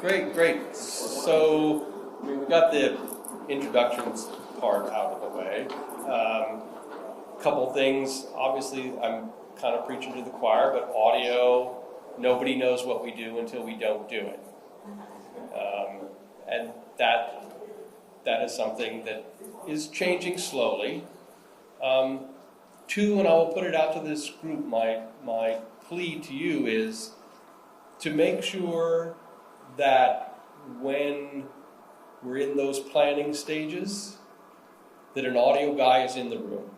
Great. So we got the introductions part out of the way. Couple things. Obviously, I'm kind of preaching to the choir, but audio, nobody knows what we do until we don't do it. And that is something that is changing slowly. Two, and I will put it out to this group, my plea to you is to make sure that when we're in those planning stages, that an audio guy is in the room.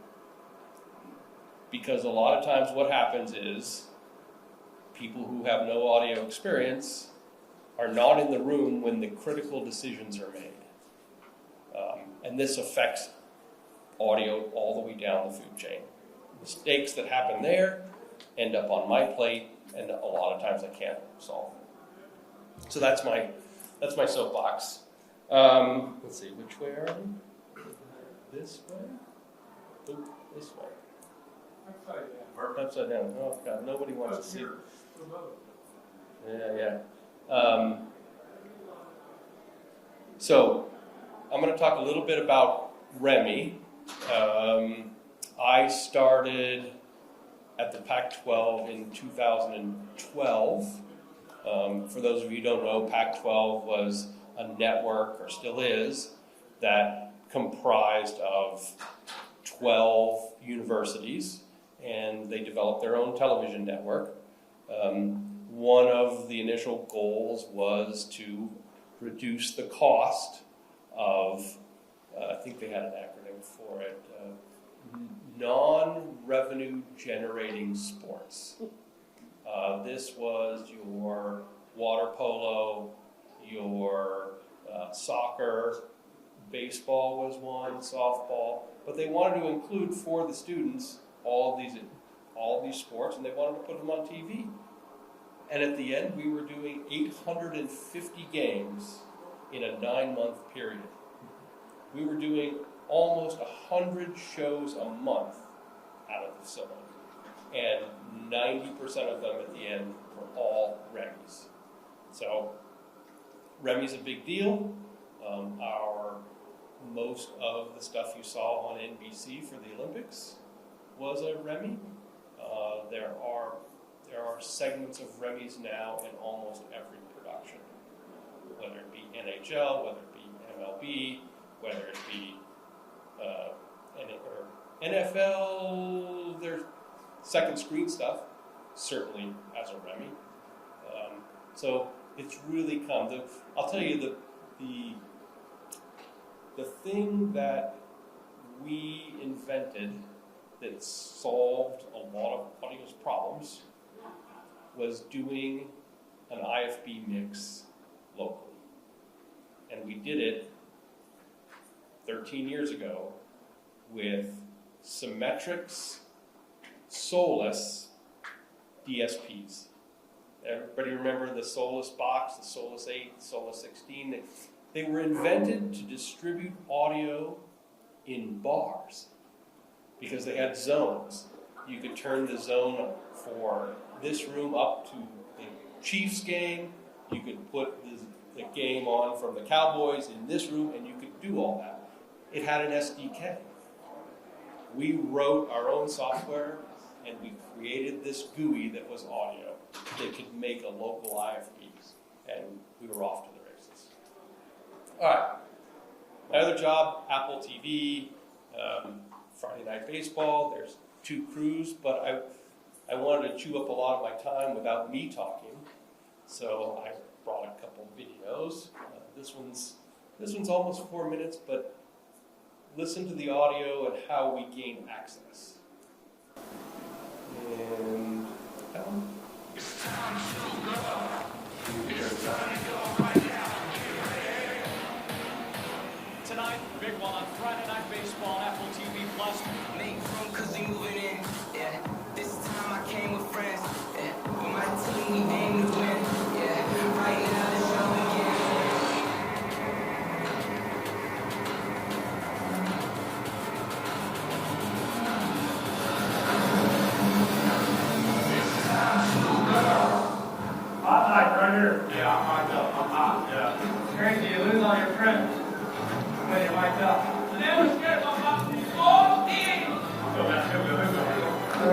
Because a lot of times what happens is people who have no audio experience are not in the room when the critical decisions are made. And this affects audio all the way down the food chain. Mistakes that happen there end up on my plate, and a lot of times I can't solve them. So that's my soapbox. Let's see, which way are we? This way? Oop, this way. Upside down. Oh God, nobody wants to see. Yeah. So I'm going to talk a little bit about REMI. I started at the Pac-12 in 2012. For those of you who don't know, Pac-12 was a network, or still is, that comprised of 12 universities, and they developed their own television network. One of the initial goals was to reduce the cost of, I think they had an acronym for it, non-revenue generating sports. This was your water polo, your soccer, baseball was one, softball, but they wanted to include for the students all these sports, and they wanted to put them on TV. And at the end, we were doing 850 games in a 9-month period. We were doing almost 100 shows a month out of the facility. And 90% of them at the end were all REMIs. So REMI's a big deal. Most of the stuff you saw on NBC for the Olympics was a REMI. There are segments of REMIs now in almost every production, whether it be NHL, whether it be MLB, whether it be NFL. There's second screen stuff, certainly as a REMI. So it's really come. I'll tell you the thing that we invented that solved a lot of audio's problems was doing an IFB mix locally. And we did it 13 years ago with Symmetrix Solus DSPs. Everybody remember the Solus box, the Solus 8, the Solus 16? They were invented to distribute audio in bars because they had zones. You could turn the zone for this room up to the Chiefs game. You could put the game on from the Cowboys in this room, and you could do all that. It had an SDK. We wrote our own software, and we created this GUI that was audio that could make a local IFBs, and we were off to the races. All right. My other job, AppleTV, Friday Night Baseball. There's 2 crews, but I wanted to chew up a lot of my time without me talking, so I brought a couple videos. This one's almost 4 minutes, but listen to the audio and how we gain access. And it's time to go. It's time to go right now. Tonight, big one on Friday Night Baseball, AppleTV Plus. Make room 'cause we moving in. Yeah, this time I came with friends. Yeah, with my team we aim to win. Yeah, right now the show begins. Hot night right here. Yeah, I'm hot up. I'm hot.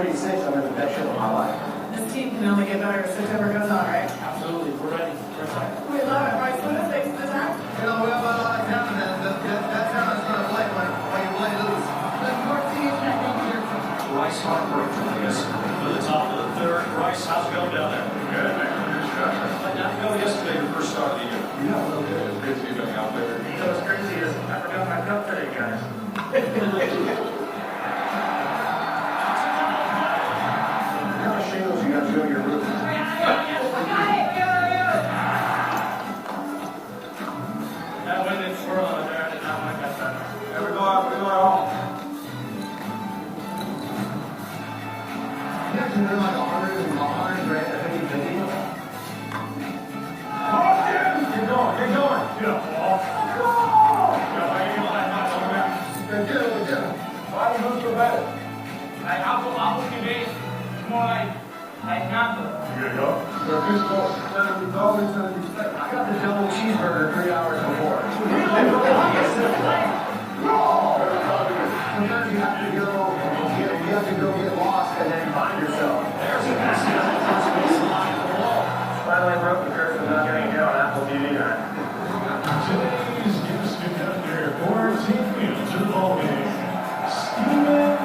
26, I'm in the best shape of my life. This team can only get better as September goes on, right? Absolutely, we're ready. We love it, right? So let's face the time. You know, we have a lot of talent, and that talent's going to play when you play loose. The 14th, I think you're Rice Hartford, yes. To the top of the third. Rice, how's it going down there? Good, man. Good shot. How'd that go yesterday, your first start of the year? Yeah, a little bit. It's good to be back out there. You know what's crazy is I forgot my cup today, guys. How much shingles you got to go on your roof? That went in front there, and now I got that. There we go out, we go out. You guys can win like 100 grand at 50-50. Keep going, keep going. Get up, Paul. Get it. Why do you move so bad? Like AppleTV, more like Apple. You go. So this goes, I got the double cheeseburger 3 hours before. Sometimes you have to go get lost and then find yourself. Finally broke the curse of not getting hit on AppleTV night. Today's guest contender for Team Fields in the ball game, Stilwell.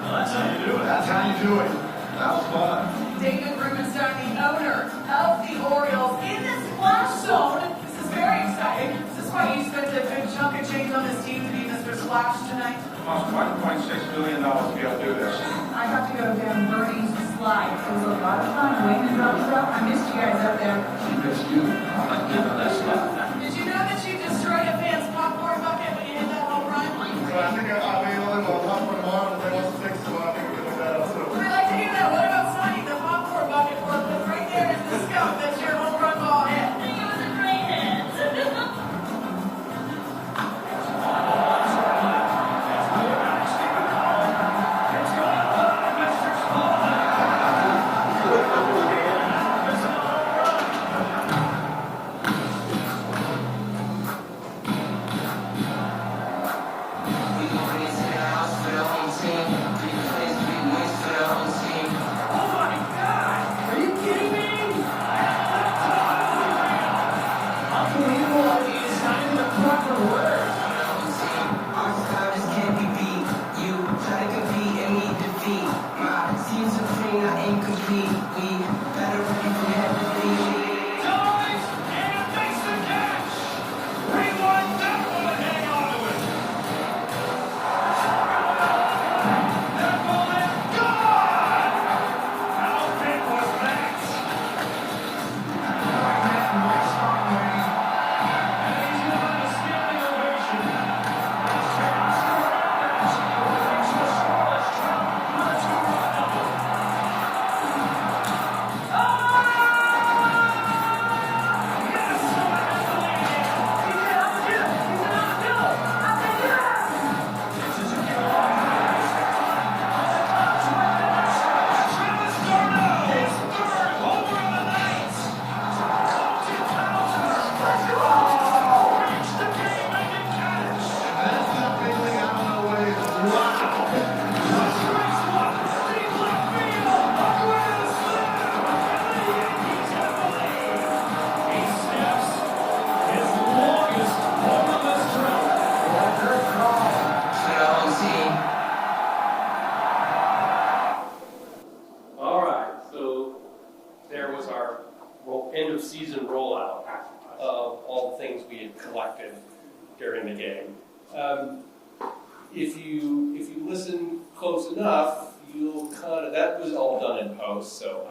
Well, that's how you do it. That's how you do it. That was fun. David Rubenstein, the owner of the Orioles, in the splash zone. This is very exciting. Is this why you spent a good chunk of change on this team to be Mr. Splash tonight? It cost $1.6 million to be able to do this. I got to go down Bernie's slide. It was a lot of fun. Wayne and Roosevelt, I missed you guys up there. She missed you. I like giving that stuff. Did you know that you destroyed a fan's popcorn bucket when you hit that home run? So I think I'll be only on top of tomorrow, but they want to fix it, so I think we're going to do that also. We'd like to hear that. What about signing the popcorn bucket for us? Right there is the scout that your home run ball hit. I think it was a great hit. We going into the house for the home team. 3 plays, 3 wins for the home team. Are you kidding me? Unbelievable. It's not even the proper word. Home team. Our style just can't be beat. You try to compete and me defeat. My team's supreme, not incomplete. We better ready from head to feet. Dives and makes the catch. Rewind that one and hang on to it. That ball is gone. How big was that? And he's given a standing ovation. He's taken score advantage of the reach the scoreless trap with a 2-run double. That's not anything I don't know what it is. For the home team. All right, so there was our end of season rollout of all the things we had collected during the game. If you listen close enough, you'll kind of, that was all done in post, so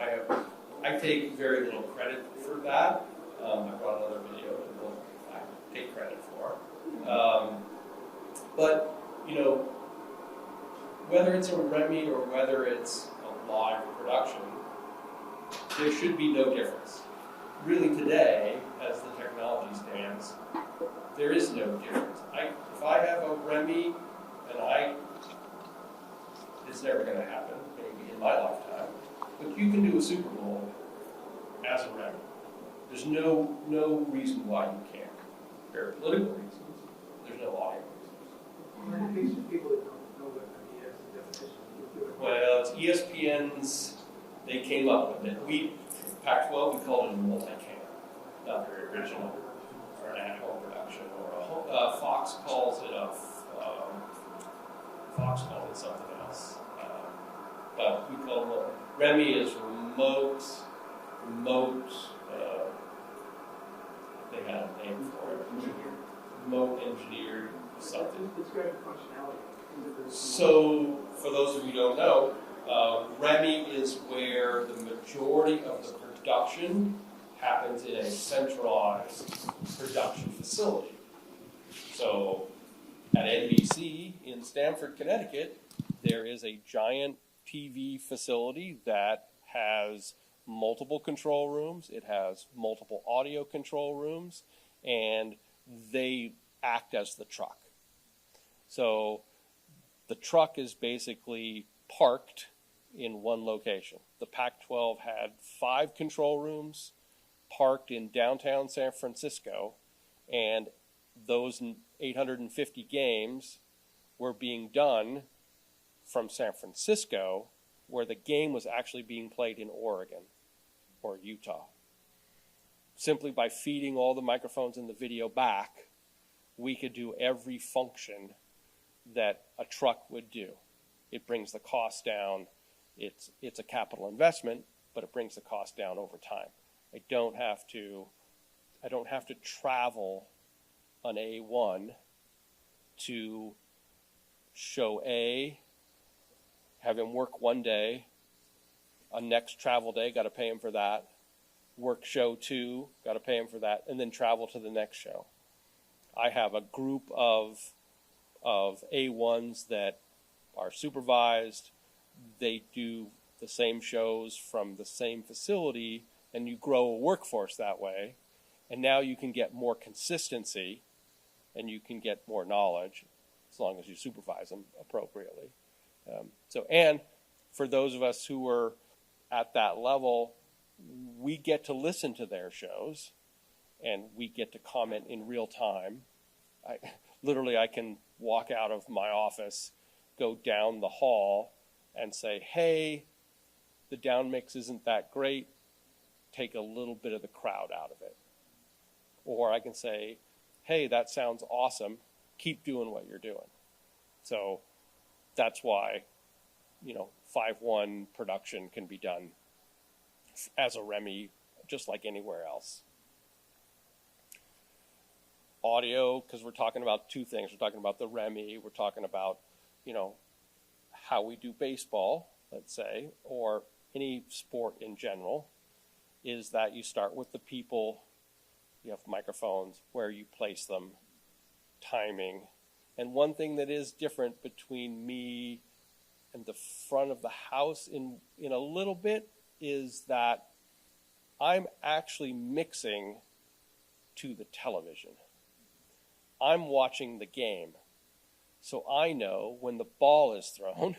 I take very little credit for that. I brought another video that I take credit for. But you know, whether it's a REMI or whether it's a live production, there should be no difference. Really today, as the technology stands, there is no difference. If I have a REMI and it's never going to happen, maybe in my lifetime, but you can do a Super Bowl as a REMI. There's no reason why you can't. There are political reasons. There's no audio reasons. People that don't know what MES definition, was ESPN's, they came up with it. Pac-12, we called it a multi-cam, not very original, or an at-home production, or Fox calls it something else. But we call it, REMI is remote, they had a name for it, remote engineered something. So, for those of you who don't know, REMI is where the majority of the production happens in a centralized production facility. So, at NBC in Stamford, Connecticut, there is a giant TV facility that has multiple control rooms, it has multiple audio control rooms, and they act as the truck. So the truck is basically parked in one location. The Pac-12 had 5 control rooms parked in downtown San Francisco, and those 850 games were being done from San Francisco, where the game was actually being played in Oregon or Utah. Simply by feeding all the microphones and the video back, we could do every function that a truck would do. It brings the cost down. It's a capital investment, but it brings the cost down over time. I don't have to travel an A1 to show A, have him work one day, a next travel day, got to pay him for that, work show 2, got to pay him for that, and then travel to the next show. I have a group of A1s that are supervised. They do the same shows from the same facility, and you grow a workforce that way. And now you can get more consistency, and you can get more knowledge, as long as you supervise them appropriately. And for those of us who are at that level, we get to listen to their shows, and we get to comment in real time. I can walk out of my office, go down the hall, and say, hey, the down mix isn't that great, take a little bit of the crowd out of it. Or I can say, hey, that sounds awesome, keep doing what you're doing. So that's why, 5.1 production can be done as a REMI, just like anywhere else. Audio, because we're talking about 2 things. We're talking about the REMI, we're talking about, how we do baseball, let's say, or any sport in general, is that you start with the people, you have microphones, where you place them, timing. And one thing that is different between me and the front of the house in a little bit is that I'm actually mixing to the television. I'm watching the game. So I know when the ball is thrown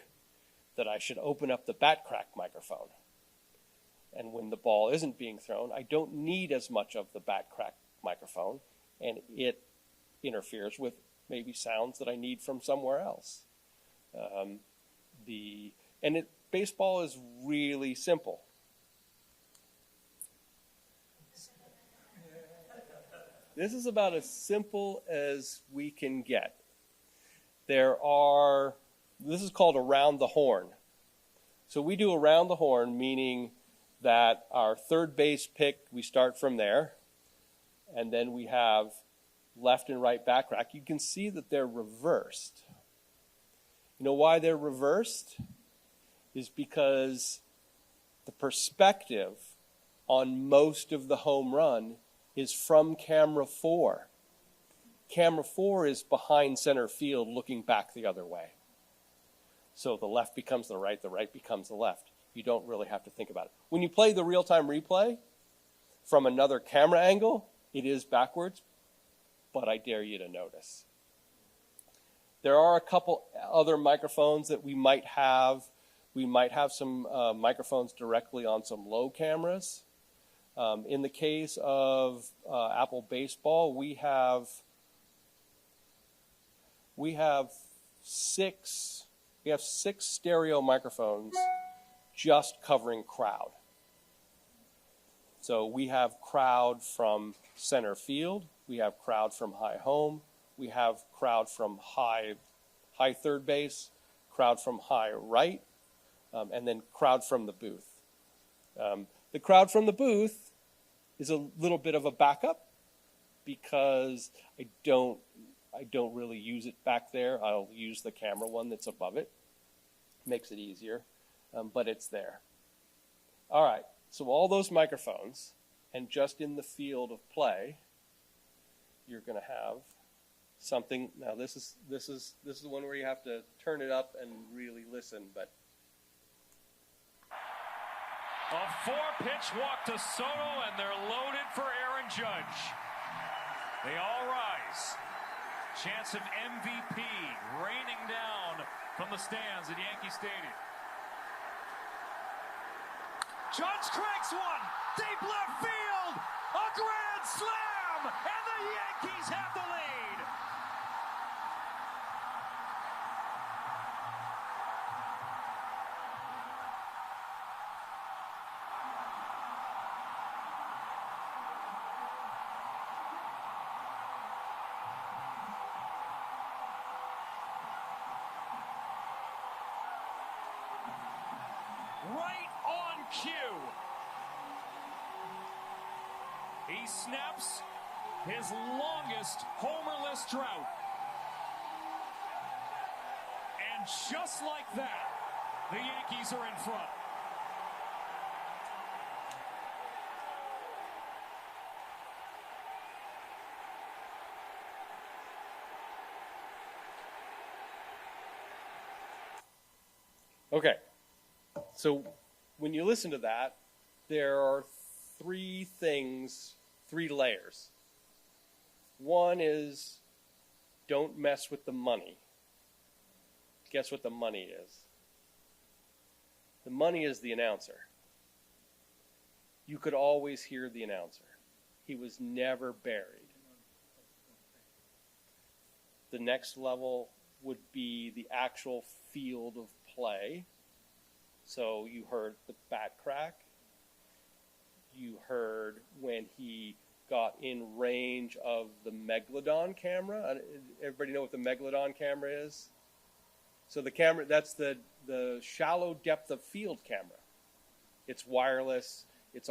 that I should open up the bat crack microphone. And when the ball isn't being thrown, I don't need as much of the bat crack microphone, and it interferes with maybe sounds that I need from somewhere else. Baseball is really simple. This is about as simple as we can get. This is called around the horn. So we do around the horn, meaning that our third base pick, we start from there, and then we have left and right back rack. You can see that they're reversed. You know why they're reversed? Is because the perspective on most of the home run is from camera 4. Camera 4 is behind center field looking back the other way. So the left becomes the right becomes the left. You don't really have to think about it. When you play the real-time replay from another camera angle, it is backwards, but I dare you to notice. There are a couple other microphones that we might have. We might have some microphones directly on some low cameras. In the case of Apple Baseball, we have 6 stereo microphones just covering crowd. So we have crowd from center field, we have crowd from high home, we have crowd from high third base, crowd from high right, and then crowd from the booth. The crowd from the booth is a little bit of a backup because I don't really use it back there. I'll use the camera one that's above it. Makes it easier, but it's there. All right, so all those microphones, and just in the field of play, you're going to have something. Now this is the one where you have to turn it up and really listen, but. A 4-pitch walk to Soto, and they're loaded for Aaron Judge. They all rise. Chance of MVP raining down from the stands at Yankee Stadium. Judge cranks one, deep left field, a grand slam, and the Yankees have the lead. Right on cue. He snaps his longest homerless drought. And just like that, the Yankees are in front. Okay. So when you listen to that, there are three layers. One is don't mess with the money. Guess what the money is? The money is the announcer. You could always hear the announcer. He was never buried. The next level would be the actual field of play. So you heard the bat crack. You heard when he got in range of the Megalodon camera. Everybody know what the Megalodon camera is? So the camera, that's the shallow depth of field camera. It's wireless. It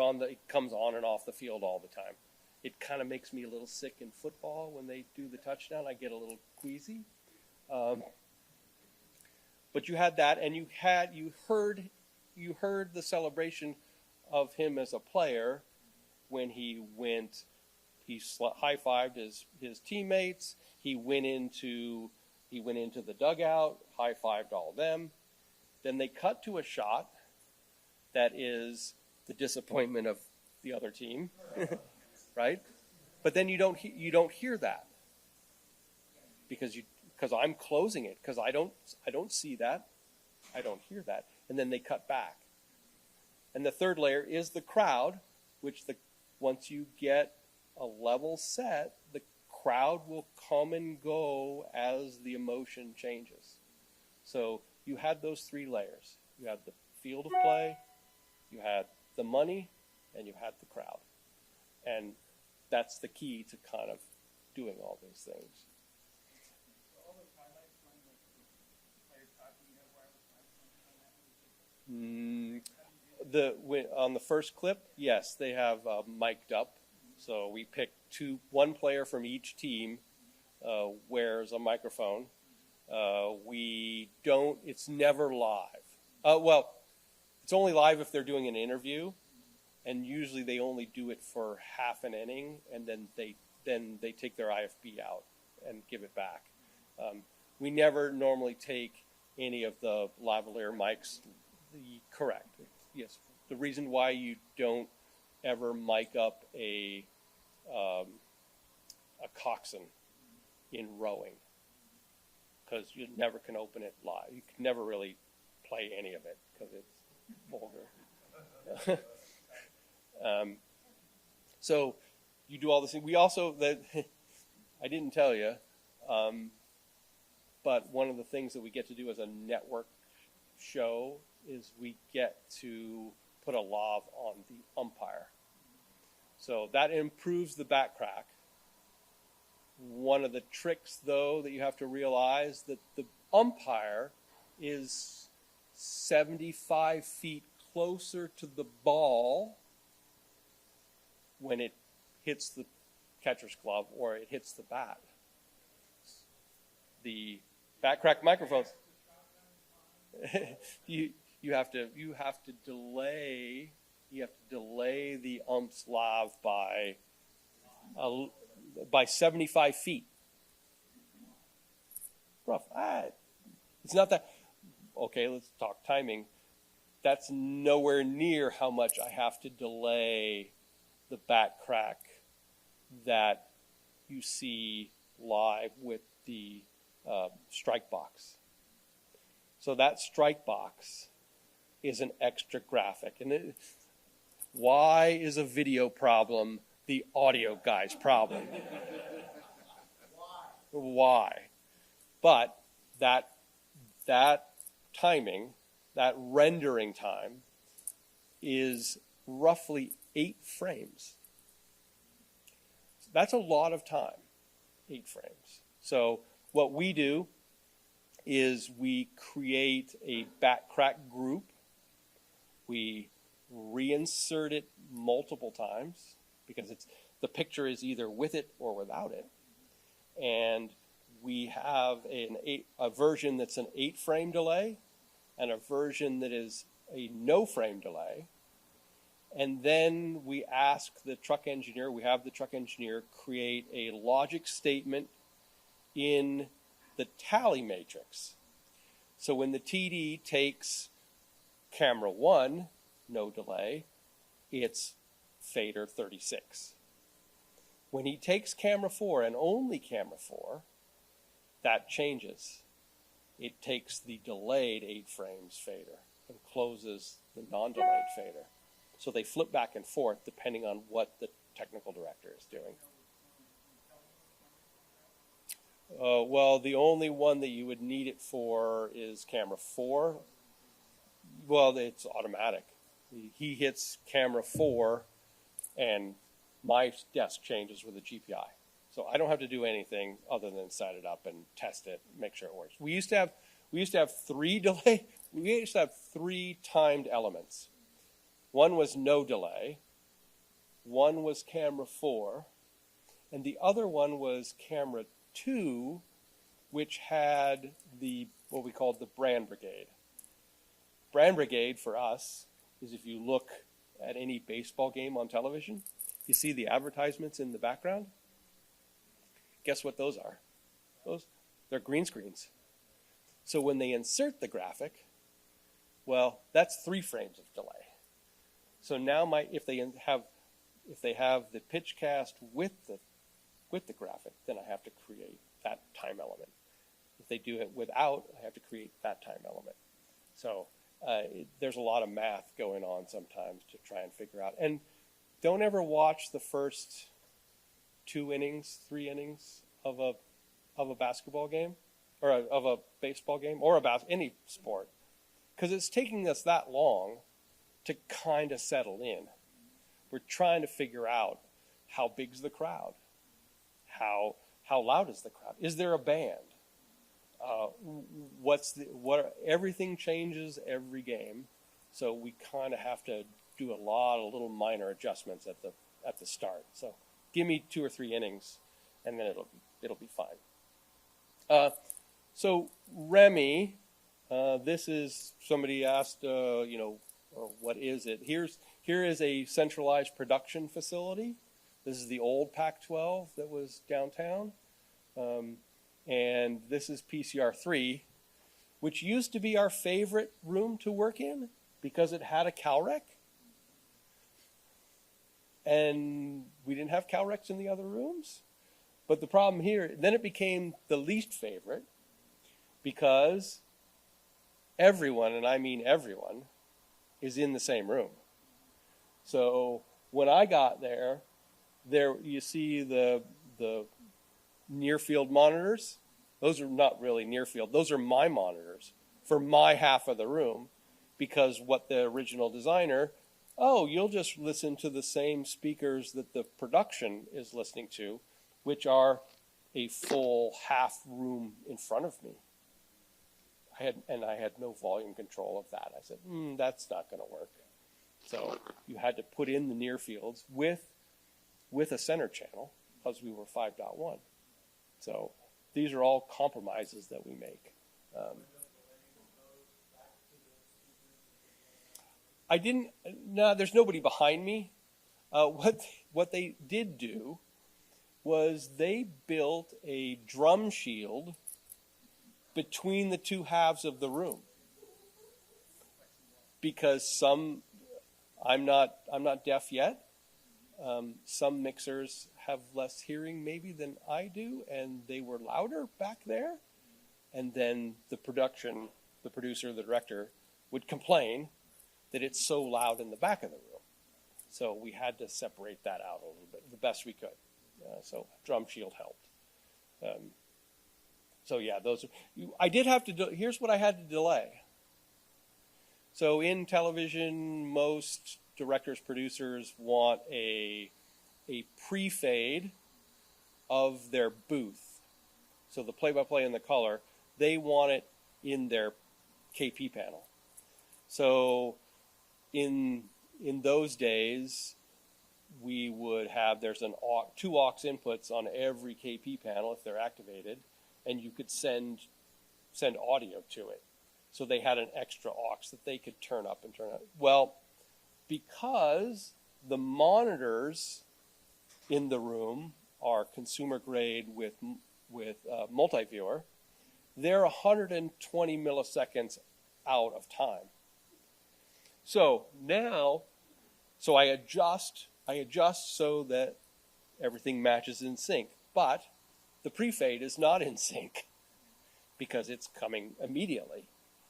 comes on and off the field all the time. It kind of makes me a little sick in football when they do the touchdown. I get a little queasy. But you had that, and you heard the celebration of him as a player when he high-fived his teammates. He went into the dugout, high-fived all of them. Then they cut to a shot that is the disappointment of the other team, right? But then you don't hear that because I'm closing it, because I don't see that, I don't hear that, and then they cut back. And the third layer is the crowd, which once you get a level set, the crowd will come and go as the emotion changes. So you had those three layers. You had the field of play, you had the money, and you had the crowd. And that's the key to kind of doing all those things. On the first clip, yes, they have mic'd up. So we pick one player from each team wears a microphone. It's never live. Well, it's only live if they're doing an interview, and usually they only do it for half an inning, and then they take their IFB out and give it back. We never normally take any of the lavalier mics. Correct. Yes. The reason why you don't ever mic up a coxswain in rowing, because you never can open it live. You can never really play any of it because it's vulgar. So you do all this. We also, I didn't tell you, but one of the things that we get to do as a network show is we get to put a lav on the umpire. So that improves the back crack. One of the tricks, though, that you have to realize that the umpire is 75 feet closer to the ball when it hits the catcher's glove or it hits the bat. The back crack microphones. you have to delay the ump's lav by 75 feet. Rough. It's not that. Okay, let's talk timing. That's nowhere near how much I have to delay the back crack that you see live with the strike box. So that strike box is an extra graphic. And why is a video problem the audio guy's problem? Why? But that timing, that rendering time, is roughly 8 frames. That's a lot of time, 8 frames. So what we do is we create a back crack group. We reinsert it multiple times because the picture is either with it or without it. And we have a version that's an 8-frame delay and a version that is a no-frame delay. And then we ask the truck engineer, we have the truck engineer create a logic statement in the tally matrix. So when the TD takes camera 1, no delay, it's fader 36. When he takes camera 4 and only camera 4, that changes. It takes the delayed 8 frames fader and closes the non-delayed fader. So they flip back and forth depending on what the technical director is doing. Well, the only one that you would need it for is camera 4. Well, it's automatic. He hits camera 4 and my desk changes with a GPI. So I don't have to do anything other than set it up and test it, make sure it works. We used to have 3 delay. We used to have 3 timed elements. One was no delay, one was camera 4, and the other one was camera 2, which had what we called the brand brigade. Brand brigade for us is if you look at any baseball game on television, you see the advertisements in the background. Guess what those are? They're green screens. So when they insert the graphic, well, that's 3 frames of delay. So now if they have the pitch cast with the graphic, then I have to create that time element. If they do it without, I have to create that time element. So there's a lot of math going on sometimes to try and figure out. And don't ever watch the first 2 innings, 3 innings of a basketball game, or of a baseball game, or any sport, because it's taking us that long to kind of settle in. We're trying to figure out how big's the crowd, how loud is the crowd, is there a band, everything changes every game, so we kind of have to do a lot of little minor adjustments at the start. So give me 2 or 3 innings, and then it'll be fine. So REMI, this is, somebody asked, what is it? Here is a centralized production facility. This is the old Pac-12 that was downtown. And this is PCR3, which used to be our favorite room to work in because it had a CalRec. And we didn't have CalRecs in the other rooms. But the problem here, then it became the least favorite because everyone, and I mean everyone, is in the same room. So when I got there you see the near field monitors. Those are not really near field. Those are my monitors for my half of the room, because what the original designer, oh, you'll just listen to the same speakers that the production is listening to, which are a full half room in front of me. I had no volume control of that. I said, that's not going to work. So you had to put in the near fields with a center channel, because we were 5.1. So these are all compromises that we make. There's nobody behind me. What they did do was they built a drum shield between the two halves of the room, because I'm not deaf yet. Some mixers have less hearing maybe than I do, and they were louder back there. And then the producer, the director, would complain that it's so loud in the back of the room. So we had to separate that out a little bit, the best we could. So drum shield helped. So yeah, I did have to here's what I had to delay. So in television, most directors, producers want a pre-fade of their booth. So the play-by-play and the color, they want it in their KP panel. So in those days, we would have, there's two aux inputs on every KP panel if they're activated, and you could send audio to it. So they had an extra aux that they could turn up and turn up. Well, because the monitors in the room are consumer grade with multi-viewer, they're 120 milliseconds out of time. So now, I adjust so that everything matches in sync. But the pre-fade is not in sync because it's coming immediately.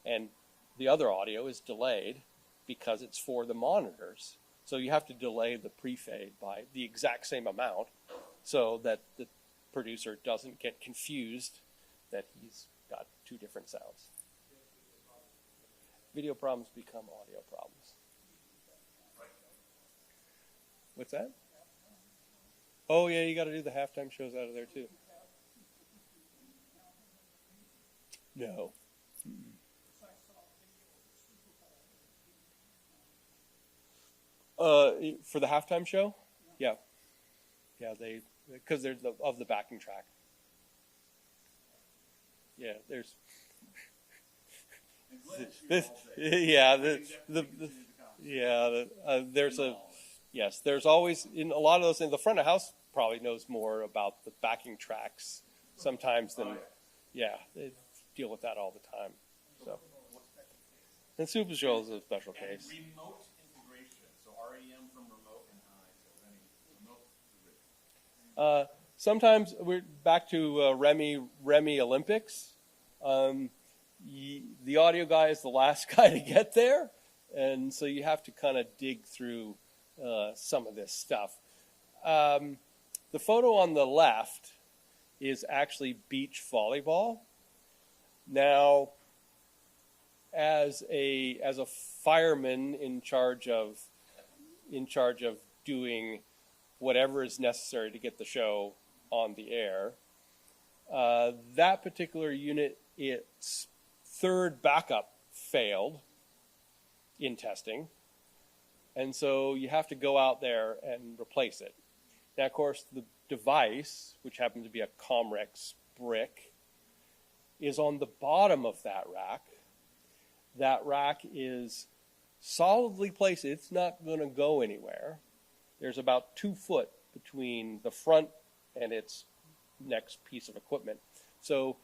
And the other audio is delayed because it's for the monitors. So you have to delay the pre-fade by the exact same amount so that the producer doesn't get confused that he's got two different sounds. Video problems become audio problems. What's that? Oh yeah, you got to do the halftime shows out of there too. No. For the halftime show? Yeah. Yeah, because they're of the backing track. Yeah, there's. There's always, in a lot of those things, the front of house probably knows more about the backing tracks sometimes than, they deal with that all the time. So, and Super Show is a special case. Remote integration, so REM from remote and high, so any remote integration. Sometimes we're back to REMI Olympics. The audio guy is the last guy to get there, and so you have to kind of dig through some of this stuff. The photo on the left is actually beach volleyball. Now, as a fireman in charge of doing whatever is necessary to get the show on the air, that particular unit, its third backup failed in testing, and so you have to go out there and replace it. Now, of course, the device, which happens to be a Comrex brick, is on the bottom of that rack. That rack is solidly placed. It's not going to go anywhere. There's about 2 foot between the front and its next piece of equipment. So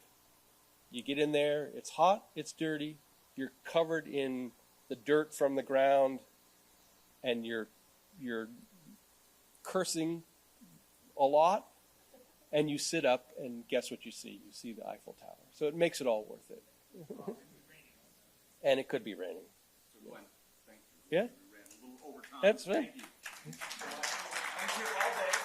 you get in there, it's hot, it's dirty, you're covered in the dirt from the ground, and you're cursing a lot, and you sit up, and guess what you see? You see the Eiffel Tower. So it makes it all worth it. And it could be raining. So Glenn, thank you. Yeah? We ran a little over time. That's right. Thank you. Thank you all day.